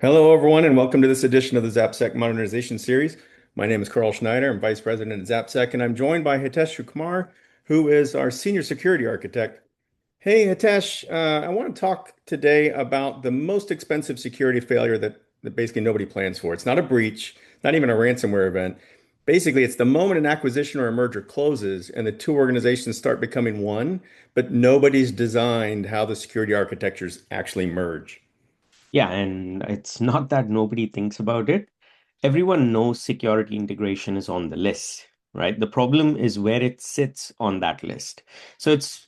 Hello, everyone, and welcome to this edition of the Zappsec Modernization Series. My name is Carl Schneider. I'm Vice President at Zappsec, and I'm joined by Hitesh Kumar, who is our Senior Security Architect. Hey, Hitesh, I want to talk today about the most expensive security failure that basically nobody plans for. It's not a breach, not even a ransomware event. Basically, it's the moment an acquisition or a merger closes and the two organizations start becoming one, but nobody's designed how the security architectures actually merge. Yeah, and it's not that nobody thinks about it. Everyone knows security integration is on the list, right? The problem is where it sits on that list. So it's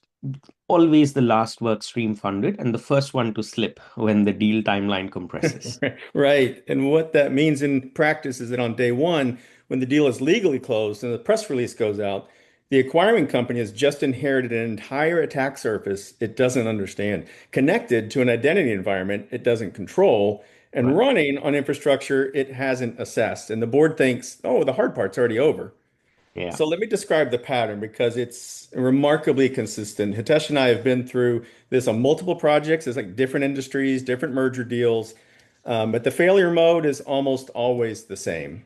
always the last work stream funded and the first one to slip when the deal timeline compresses. Right. And what that means in practice is that on day one, when the deal is legally closed and the press release goes out, the acquiring company has just inherited an entire attack surface it doesn't understand, connected to an identity environment it doesn't control, and Right. running on infrastructure it hasn't assessed. And the board thinks, oh, the hard part's already over. Yeah. So let me describe the pattern because it's remarkably consistent. Hitesh and I have been through this on multiple projects. It's like different industries, different merger deals, but the failure mode is almost always the same.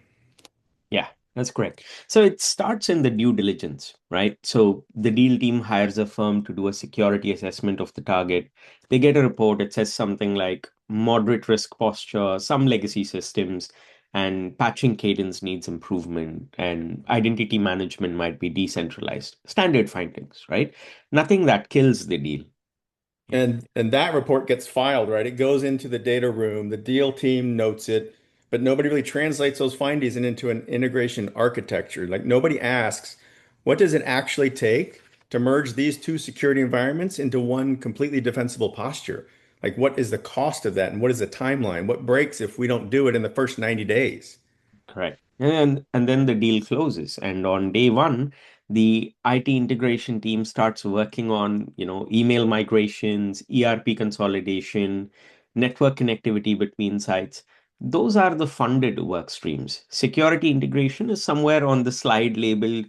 Yeah, that's correct. So it starts in the due diligence, right? So the deal team hires a firm to do a security assessment of the target. They get a report. It says something like moderate risk posture, some legacy systems, and patching cadence needs improvement, and identity management might be decentralized. Standard findings, right? Nothing that kills the deal. Yeah, And that report gets filed, right? It goes into the data room. The deal team notes it, but nobody really translates those findings into an integration architecture. Like nobody asks, what does it actually take to merge these two security environments into one completely defensible posture? Like what is the cost of that and what is the timeline? What breaks if we don't do it in the first 90 days? correct. And then the deal closes. And on day one, the IT integration team starts working on, email migrations, ERP consolidation, network connectivity between sites. Those are the funded work streams. Security integration is somewhere on the slide labeled,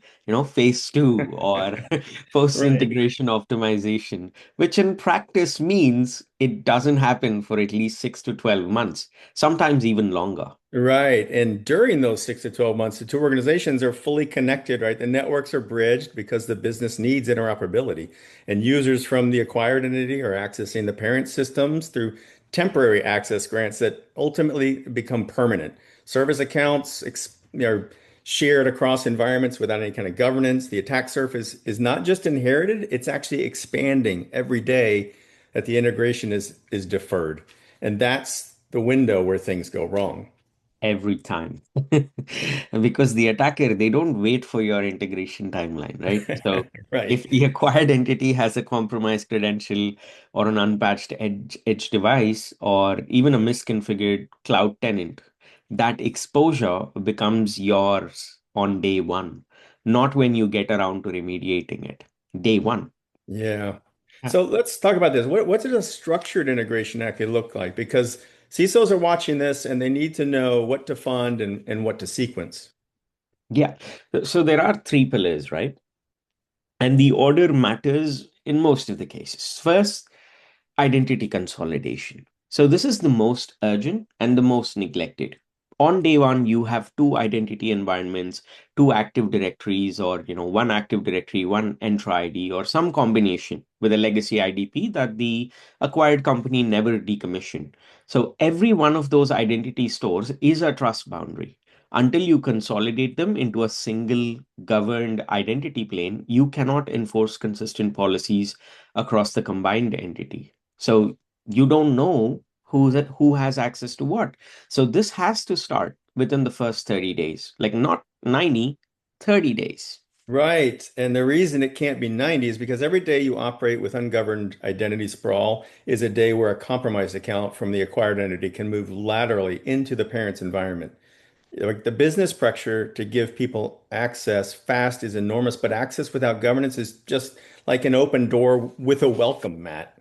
phase two or Right. post-integration optimization, which in practice means it doesn't happen for at least 6 to 12 months, sometimes even longer. Right. And during those 6 to 12 months, the two organizations are fully connected, right? The networks are bridged because the business needs interoperability. And users from the acquired entity are accessing the parent systems through temporary access grants that ultimately become permanent. Service accounts are shared across environments without any kind of governance. The attack surface is not just inherited, it's actually expanding every day that the integration is deferred. And that's the window where things go wrong. Every time. Because the attacker, they don't wait for your integration timeline, right? So Right. if the acquired entity has a compromised credential or an unpatched edge device or even a misconfigured cloud tenant, that exposure becomes yours on day one, not when you get around to remediating it. Day one. Yeah. Yeah. So let's talk about this. What does a structured integration actually look like? Because CISOs are watching this and they need to know what to fund and what to sequence. Yeah. So there are three pillars, right? And the order matters in most of the cases. First, identity consolidation. So this is the most urgent and the most neglected. On day one, you have two identity environments, two active directories, or one active directory, one Entra ID, or some combination with a legacy IDP that the acquired company never decommissioned. So every one of those identity stores is a trust boundary. Until you consolidate them into a single governed identity plane, you cannot enforce consistent policies across the combined entity. So you don't know who has access to what. So this has to start within the first 30 days, like not 90, 30 days. Right. And the reason it can't be 90 is because every day you operate with ungoverned identity sprawl is a day where a compromised account from the acquired entity can move laterally into the parent's environment. Like the business pressure to give people access fast is enormous, but access without governance is just like an open door with a welcome mat.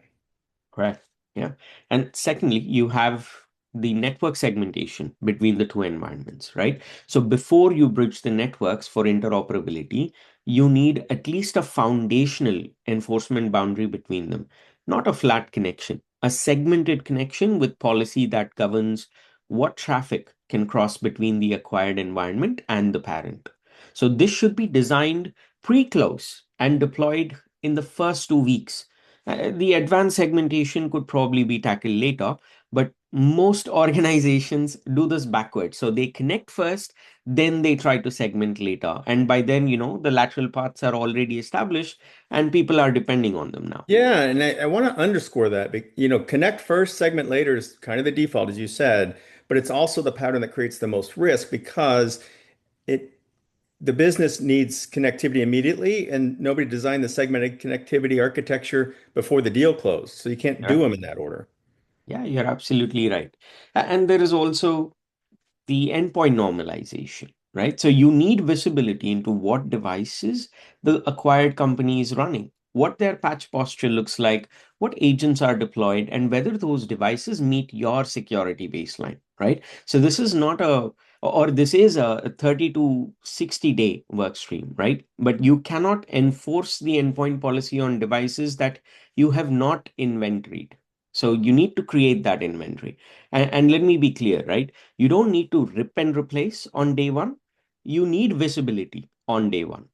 Correct. Yeah. And secondly, you have the network segmentation between the two environments, right? So before you bridge the networks for interoperability, you need at least a foundational enforcement boundary between them, not a flat connection, a segmented connection with policy that governs what traffic can cross between the acquired environment and the parent. So this should be designed pre-close and deployed in the first 2 weeks. The advanced segmentation could probably be tackled later, but most organizations do this backwards. So they connect first, then they try to segment later. And by then, the lateral paths are already established and people are depending on them now. Yeah, and I want to underscore that. Connect first, segment later is kind of the default, as you said, but it's also the pattern that creates the most risk because it the business needs connectivity immediately, and nobody designed the segmented connectivity architecture before the deal closed. So you can't do Yeah, them in that order. yeah, you're absolutely right. And there is also the endpoint normalization, right? So you need visibility into what devices the acquired company is running, what their patch posture looks like, what agents are deployed, and whether those devices meet your security baseline, right? So this is not a, or this is a 30 to 60 day work stream, right? But you cannot enforce the endpoint policy on devices that you have not inventoried. So you need to create that inventory. And let me be clear, right? You don't need to rip and replace on day one. You need visibility on day one.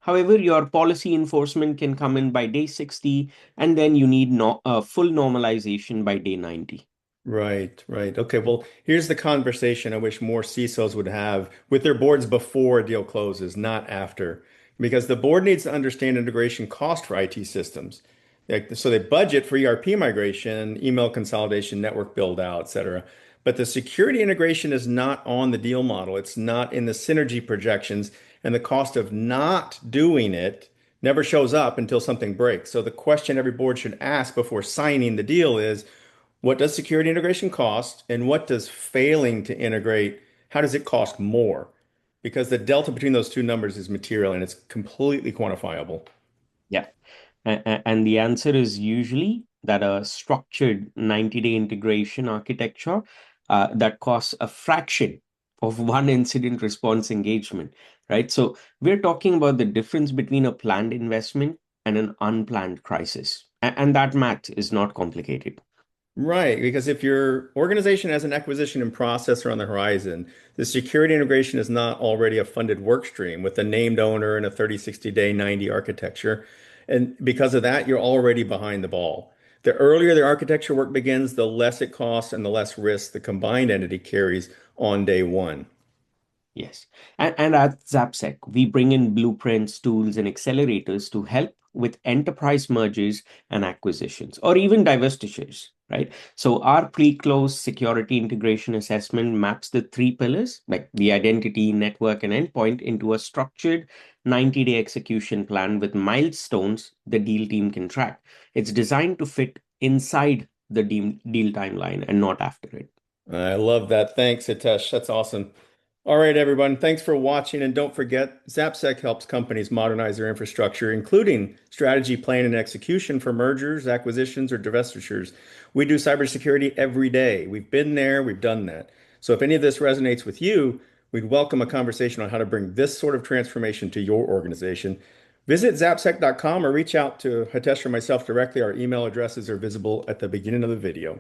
However, your policy enforcement can come in by day 60, and then you need full normalization by day 90. Right, right. Okay, well, here's the conversation I wish more CISOs would have with their boards before a deal closes, not after. Because the board needs to understand integration cost for IT systems. So they budget for ERP migration, email consolidation, network build out, et cetera. But the security integration is not on the deal model. It's not in the synergy projections, and the cost of not doing it never shows up until something breaks. So the question every board should ask before signing the deal is, what does security integration cost? And what does failing to integrate, how does it cost more? Because the delta between those two numbers is material and it's completely quantifiable. Yeah. And the answer is usually that a structured 90-day integration architecture that costs a fraction of one incident response engagement, right? So we're talking about the difference between a planned investment and an unplanned crisis. And that math is not complicated. Right, because if your organization has an acquisition and processor on the horizon, the security integration is not already a funded work stream with a named owner and a 30, 60 day, 90 architecture. And because of that, you're already behind the ball. The earlier the architecture work begins, the less it costs and the less risk the combined entity carries on day one. Yes. And at Zappsec, we bring in blueprints, tools, and accelerators to help with enterprise mergers and acquisitions, or even divestitures, right? So our pre-close security integration assessment maps the three pillars, like the identity, network, and endpoint, into a structured 90-day execution plan with milestones the deal team can track. It's designed to fit inside the deal timeline and not after it. I love that. Thanks, Hitesh. That's awesome. All right, everyone. Thanks for watching. And don't forget, Zapsec helps companies modernize their infrastructure, including strategy, plan, and execution for mergers, acquisitions, or divestitures. We do cybersecurity every day. We've been there, we've done that. So if any of this resonates with you, we'd welcome a conversation on how to bring this sort of transformation to your organization. Visit zapsec.com or reach out to Hitesh or myself directly. Our email addresses are visible at the beginning of the video.